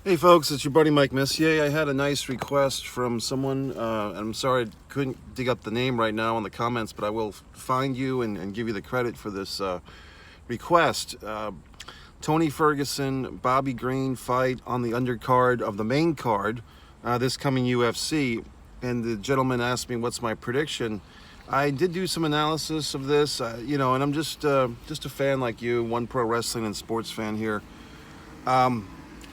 Hey folks, it's your buddy Mike Messier. I had a nice request from someone, and I'm sorry I couldn't dig up the name right now in the comments, but I will find you and give you the credit for this request. Tony Ferguson, Bobby Green fight on the undercard of the main card this coming UFC, and the gentleman asked me what's my prediction. I did do some analysis of this, and I'm just a fan like you, one pro wrestling and sports fan here.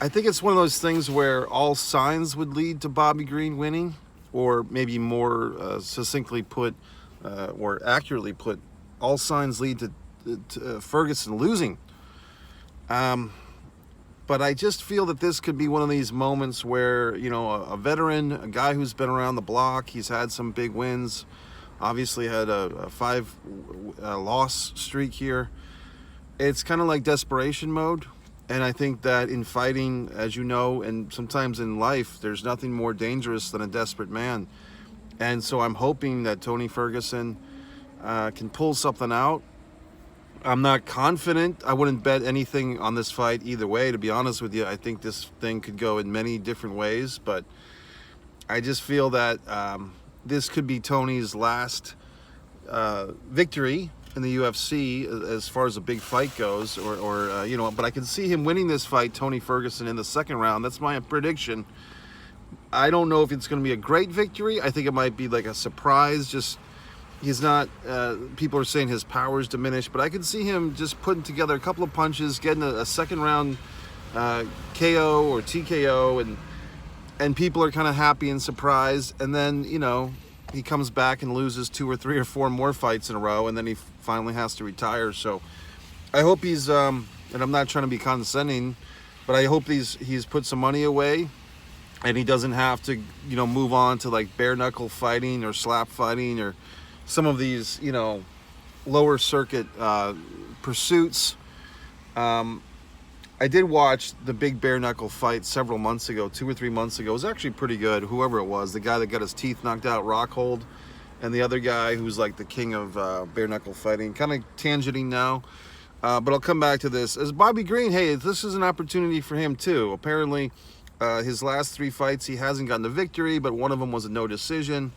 I think it's one of those things where all signs would lead to Bobby Green winning, or maybe more succinctly put, or accurately put, all signs lead to Ferguson losing. But I just feel that this could be one of these moments where, a veteran, a guy who's been around the block, he's had some big wins, obviously had a 5 loss streak here. It's kind of like desperation mode. And I think that in fighting, as you know, and sometimes in life, there's nothing more dangerous than a desperate man. And so I'm hoping that Tony Ferguson can pull something out. I'm not confident. I wouldn't bet anything on this fight either way, to be honest with you. I think this thing could go in many different ways. But I just feel that this could be Tony's last victory in the UFC as far as a big fight goes, but I can see him winning this fight, Tony Ferguson, in the second round. That's my prediction. I don't know if it's going to be a great victory. I think it might be like a surprise. Just he's not. People are saying his power's diminished, but I can see him just putting together a couple of punches, getting a second round KO or TKO, and people are kind of happy and surprised, and then he comes back and loses 2 or 3 or 4 more fights in a row, and then he finally has to retire. So I hope he's, and I'm not trying to be condescending, but I hope he's put some money away, and he doesn't have to, move on to like bare knuckle fighting or slap fighting or some of these, lower circuit pursuits. I did watch the big bare knuckle fight several months ago, 2 or 3 months ago. It was actually pretty good, whoever it was. The guy that got his teeth knocked out, Rockhold, and the other guy who's like the king of bare knuckle fighting. Kind of tangenting now, but I'll come back to this. As Bobby Green, hey, this is an opportunity for him too. Apparently, his last 3 fights, he hasn't gotten a victory, but one of them was a no decision,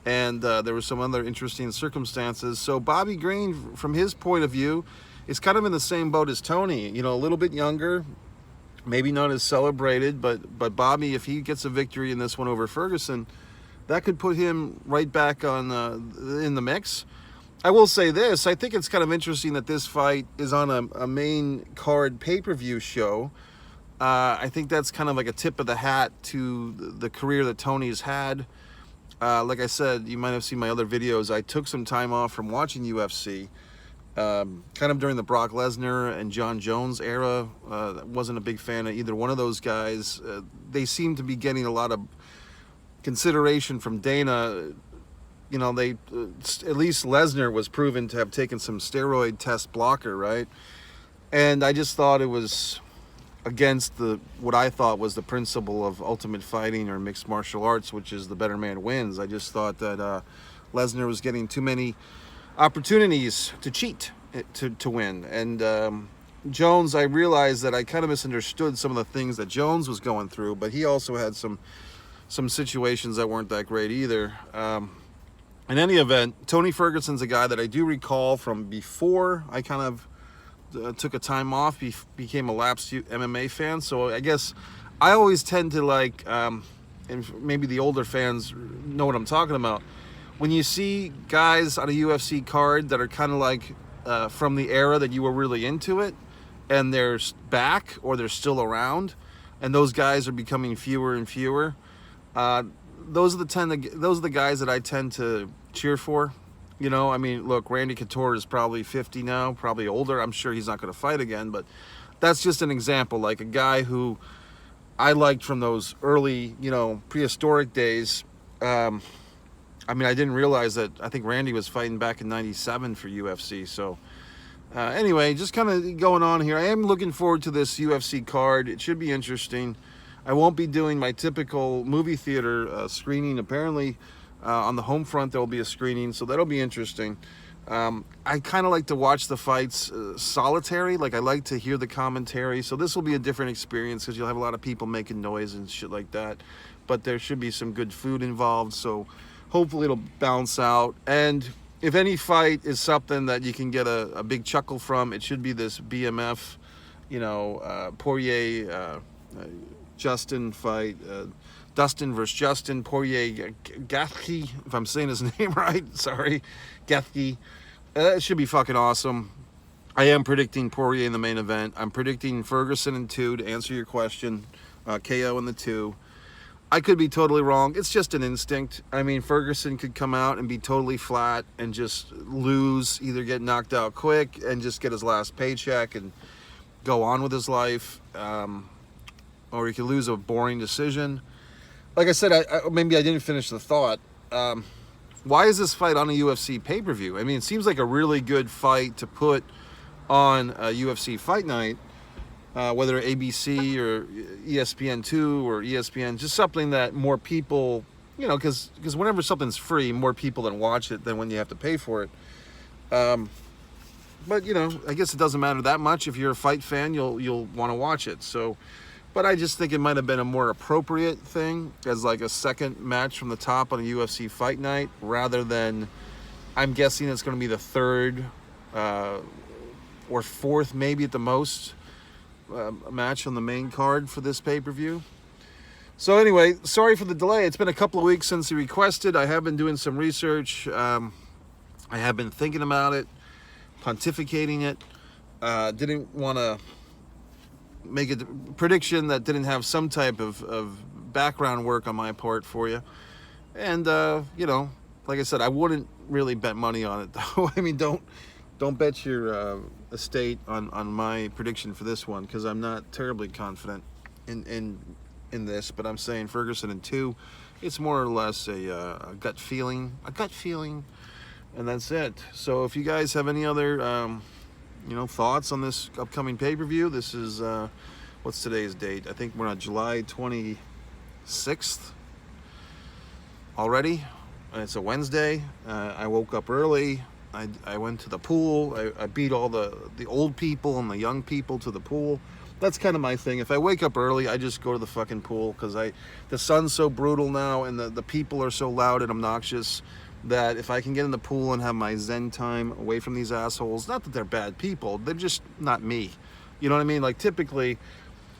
and there were some other interesting circumstances. So Bobby Green, from his point of view, is kind of in the same boat as Tony, a little bit younger, maybe not as celebrated, but Bobby, if he gets a victory in this one over Ferguson, that could put him right back on in the mix. I will say this, I think it's kind of interesting that this fight is on a main card pay-per-view show. I think that's kind of like a tip of the hat to the career that Tony's had. Like I said, you might have seen my other videos, I took some time off from watching UFC. Kind of during the Brock Lesnar and John Jones era. Wasn't a big fan of either one of those guys. They seem to be getting a lot of consideration from Dana. They at least Lesnar was proven to have taken some steroid test blocker, right? And I just thought it was against what I thought was the principle of ultimate fighting or mixed martial arts, which is the better man wins. I just thought that Lesnar was getting too many opportunities to cheat to win. And Jones, I realized that I kind of misunderstood some of the things that Jones was going through, but he also had some situations that weren't that great either. In any event, Tony Ferguson's a guy that I do recall from before I kind of took a time off, became a lapsed MMA fan. So I guess I always tend to like, and maybe the older fans know what I'm talking about, when you see guys on a UFC card that are kind of like from the era that you were really into it, and they're back or they're still around, and those guys are becoming fewer and fewer, those are the guys that I tend to cheer for. I mean, look, Randy Couture is probably 50 now, probably older. I'm sure he's not going to fight again, but that's just an example, like a guy who I liked from those early, prehistoric days. I mean, I didn't realize that. I think Randy was fighting back in '97 for UFC. So anyway, just kind of going on here. I am looking forward to this UFC card. It should be interesting. I won't be doing my typical movie theater screening. Apparently, on the home front, there will be a screening, so that'll be interesting. I kind of like to watch the fights solitary. Like, I like to hear the commentary. So this will be a different experience because you'll have a lot of people making noise and shit like that. But there should be some good food involved. So hopefully it'll balance out. And if any fight is something that you can get a big chuckle from, it should be this BMF, Poirier, Justin fight. Dustin versus Justin, Poirier, Gaethje, if I'm saying his name right, sorry, Gaethje. It should be fucking awesome. I am predicting Poirier in the main event. I'm predicting Ferguson in 2 to answer your question, KO in the 2. I could be totally wrong. It's just an instinct. I mean, Ferguson could come out and be totally flat and just lose, either get knocked out quick and just get his last paycheck and go on with his life, or he could lose a boring decision. Like I said, maybe I didn't finish the thought. Why is this fight on a UFC pay-per-view? I mean, it seems like a really good fight to put on a UFC fight night, whether ABC or ESPN2 or ESPN, just something that more people, because whenever something's free, more people than watch it than when you have to pay for it. But, I guess it doesn't matter that much. If you're a fight fan, you'll want to watch it. So... But I just think it might have been a more appropriate thing as like a second match from the top on a UFC fight night, rather than, I'm guessing it's going to be the third or fourth, maybe at the most, match on the main card for this pay-per-view. So anyway, sorry for the delay. It's been a couple of weeks since he requested. I have been doing some research. I have been thinking about it, pontificating it. Didn't want to make a prediction that didn't have some type of background work on my part for you. And, like I said, I wouldn't really bet money on it, though. I mean, don't bet your estate on my prediction for this one, because I'm not terribly confident in this. But I'm saying Ferguson in 2. It's more or less a gut feeling. And that's it. So if you guys have any other... thoughts on this upcoming pay-per-view. This is, what's today's date? I think we're on July 26th already, and it's a Wednesday. I woke up early. I went to the pool. I beat all the old people and the young people to the pool. That's kind of my thing. If I wake up early, I just go to the fucking pool, because the sun's so brutal now, and the people are so loud and obnoxious, that if I can get in the pool and have my zen time away from these assholes, not that they're bad people, they're just not me. You know what I mean? Like, typically,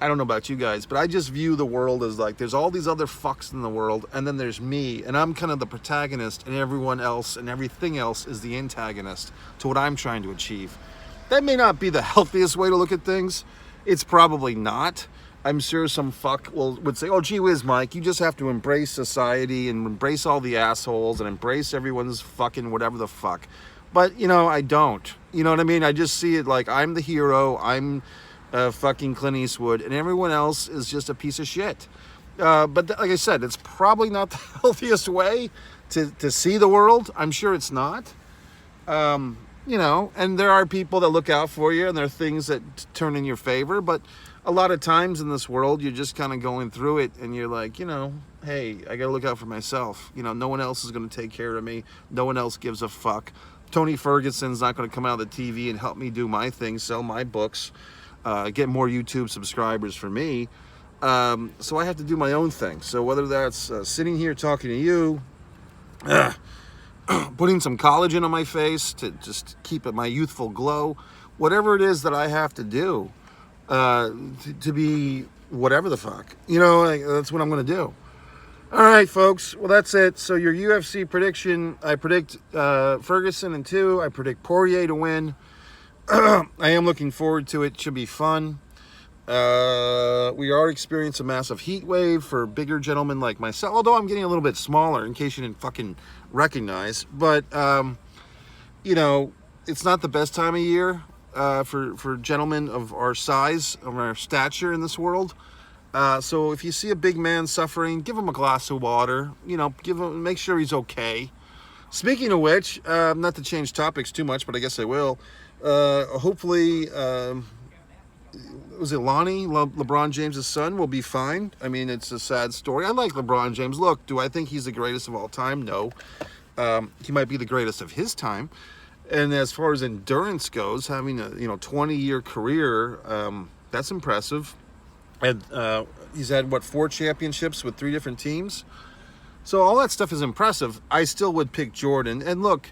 I don't know about you guys, but I just view the world as like, there's all these other fucks in the world, and then there's me, and I'm kind of the protagonist, and everyone else and everything else is the antagonist to what I'm trying to achieve. That may not be the healthiest way to look at things. It's probably not. I'm sure some fuck would say, oh, gee whiz, Mike, you just have to embrace society and embrace all the assholes and embrace everyone's fucking whatever the fuck. But, I don't. You know what I mean? I just see it like I'm the hero, I'm fucking Clint Eastwood, and everyone else is just a piece of shit. But like I said, it's probably not the healthiest way to see the world. I'm sure it's not. And there are people that look out for you, and there are things that turn in your favor, but a lot of times in this world, you're just kind of going through it, and you're like, hey, I got to look out for myself. No one else is going to take care of me. No one else gives a fuck. Tony Ferguson's not going to come out of the TV and help me do my thing, sell my books, get more YouTube subscribers for me. So I have to do my own thing. So whether that's sitting here talking to you, putting some collagen on my face to just keep my youthful glow, whatever it is that I have to do, to be whatever the fuck, that's what I'm going to do. All right, folks. Well, that's it. So your UFC prediction, I predict Ferguson in 2. I predict Poirier to win. I am looking forward to it. Should be fun. We are experiencing a massive heat wave for bigger gentlemen like myself, although I'm getting a little bit smaller, in case you didn't fucking recognize. But, it's not the best time of year for gentlemen of our size, of our stature in this world. So if you see a big man suffering, give him a glass of water. Make sure he's okay. Speaking of which, not to change topics too much, but I guess I will. Hopefully, was it Lonnie, LeBron James' son, will be fine. I mean, it's a sad story. I like LeBron James. Look, do I think he's the greatest of all time? No. He might be the greatest of his time. And as far as endurance goes, having a 20-year career, that's impressive. And he's had 4 championships with 3 different teams. So all that stuff is impressive. I still would pick Jordan. And look,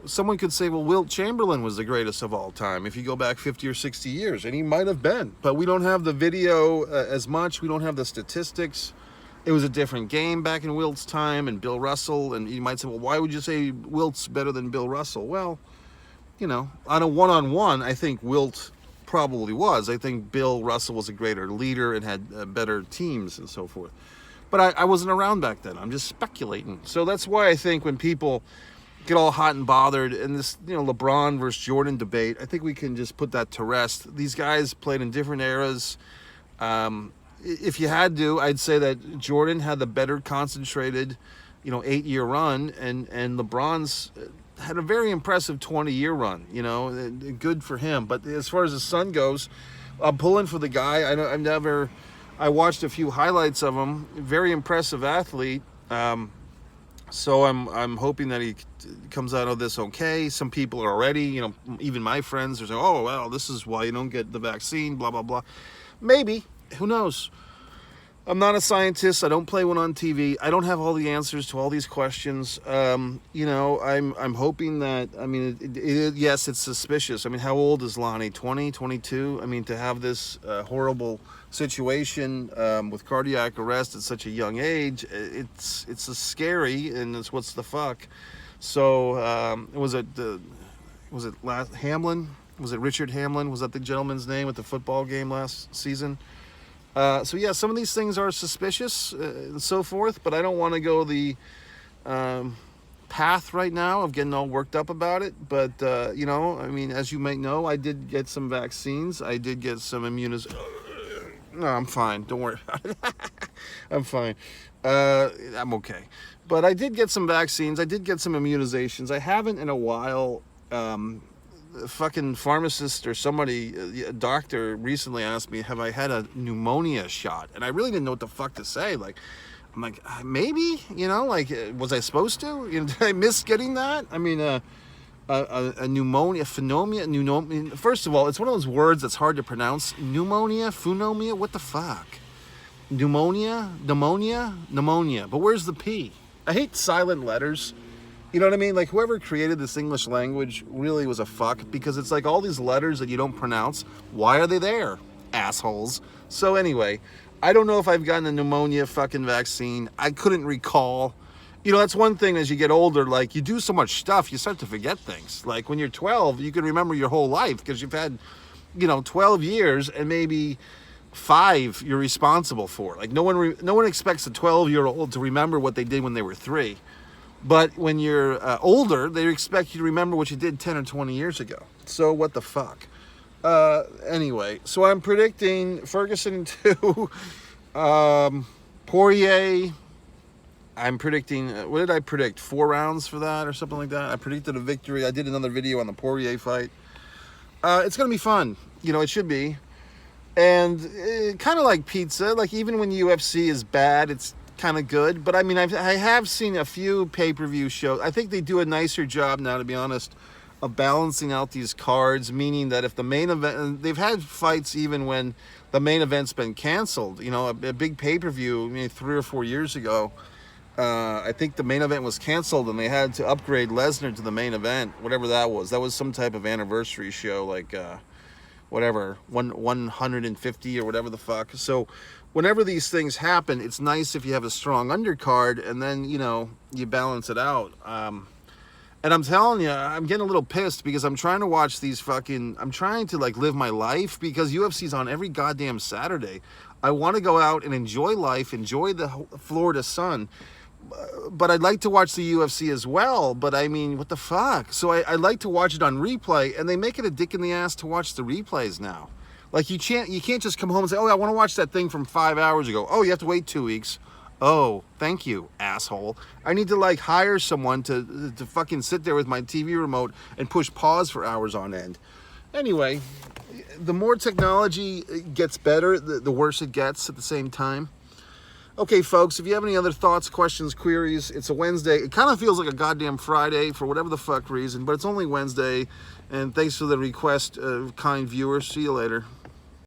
someone could say, well, Wilt Chamberlain was the greatest of all time if you go back 50 or 60 years, and he might have been. But we don't have the video as much. We don't have the statistics. It was a different game back in Wilt's time, and Bill Russell, and you might say, well, why would you say Wilt's better than Bill Russell? Well, on a one-on-one, I think Wilt probably was. I think Bill Russell was a greater leader and had better teams and so forth. But I wasn't around back then. I'm just speculating. So that's why I think when people get all hot and bothered in this, LeBron versus Jordan debate, I think we can just put that to rest. These guys played in different eras. If you had to, I'd say that Jordan had the better concentrated, 8-year run, and LeBron's had a very impressive 20-year run, good for him. But as far as his son goes, I'm pulling for the guy. I watched a few highlights of him. Very impressive athlete. So I'm hoping that he comes out of this okay. Some people are already, even my friends are saying, oh, well, this is why you don't get the vaccine, blah, blah, blah. Maybe. Who knows? I'm not a scientist. I don't play one on TV. I don't have all the answers to all these questions. I'm hoping that, yes, it's suspicious. How old is Lonnie? 20, 22? To have this horrible situation with cardiac arrest at such a young age, it's a scary, and it's what's the fuck. So was it Hamlin? Was it Richard Hamlin? Was that the gentleman's name at the football game last season? So yeah, some of these things are suspicious and so forth, but I don't want to go the path right now of getting all worked up about it. But as you might know, I did get some vaccines. I did get some No, I'm fine. Don't worry about it. I'm fine. I'm okay. But I did get some vaccines. I did get some immunizations. I haven't in a while. A fucking pharmacist or somebody, a doctor recently asked me, have I had a pneumonia shot? And I really didn't know what the fuck to say. I'm like, maybe, was I supposed to? Did I miss getting that? A pneumonia. First of all, it's one of those words that's hard to pronounce. Pneumonia. What the fuck? Pneumonia. But where's the P? I hate silent letters. You know what I mean? Whoever created this English language really was a fuck, because it's all these letters that you don't pronounce. Why are they there? Assholes. So anyway, I don't know if I've gotten a pneumonia fucking vaccine. I couldn't recall. That's one thing as you get older, you do so much stuff, you start to forget things. When you're 12, you can remember your whole life because you've had, 12 years and maybe 5 you're responsible for. No one expects a 12-year-old to remember what they did when they were 3. But when you're older, they expect you to remember what you did 10 or 20 years ago. So what the fuck? Anyway, so I'm predicting Ferguson 2, Poirier. I'm predicting, what did I predict? 4 rounds for that or something like that? I predicted a victory. I did another video on the Poirier fight. It's going to be fun. It should be. And kind of like pizza. Even when UFC is bad, it's kind of good. But I have seen a few pay-per-view shows. I think they do a nicer job now, to be honest, of balancing out these cards, meaning that if the main event, they've had fights even when the main event's been canceled. A big pay-per-view 3 or 4 years ago, I think the main event was canceled and they had to upgrade Lesnar to the main event, whatever that was. That was some type of anniversary show, 150 or whatever the fuck. So whenever these things happen, it's nice if you have a strong undercard and then, you balance it out. And I'm telling you, I'm getting a little pissed because I'm trying to watch these I'm trying to live my life because UFC's on every goddamn Saturday. I want to go out and enjoy life, enjoy the Florida sun. But I'd like to watch the UFC as well. But what the fuck? So I like to watch it on replay, and they make it a dick in the ass to watch the replays now. You can't just come home and say, oh, I want to watch that thing from 5 hours ago. Oh, you have to wait 2 weeks. Oh, thank you, asshole. I need to hire someone to fucking sit there with my TV remote and push pause for hours on end. Anyway, the more technology gets better, the worse it gets at the same time. Okay, folks, if you have any other thoughts, questions, queries, it's a Wednesday. It kind of feels like a goddamn Friday for whatever the fuck reason, but it's only Wednesday. And thanks for the request, kind viewers. See you later.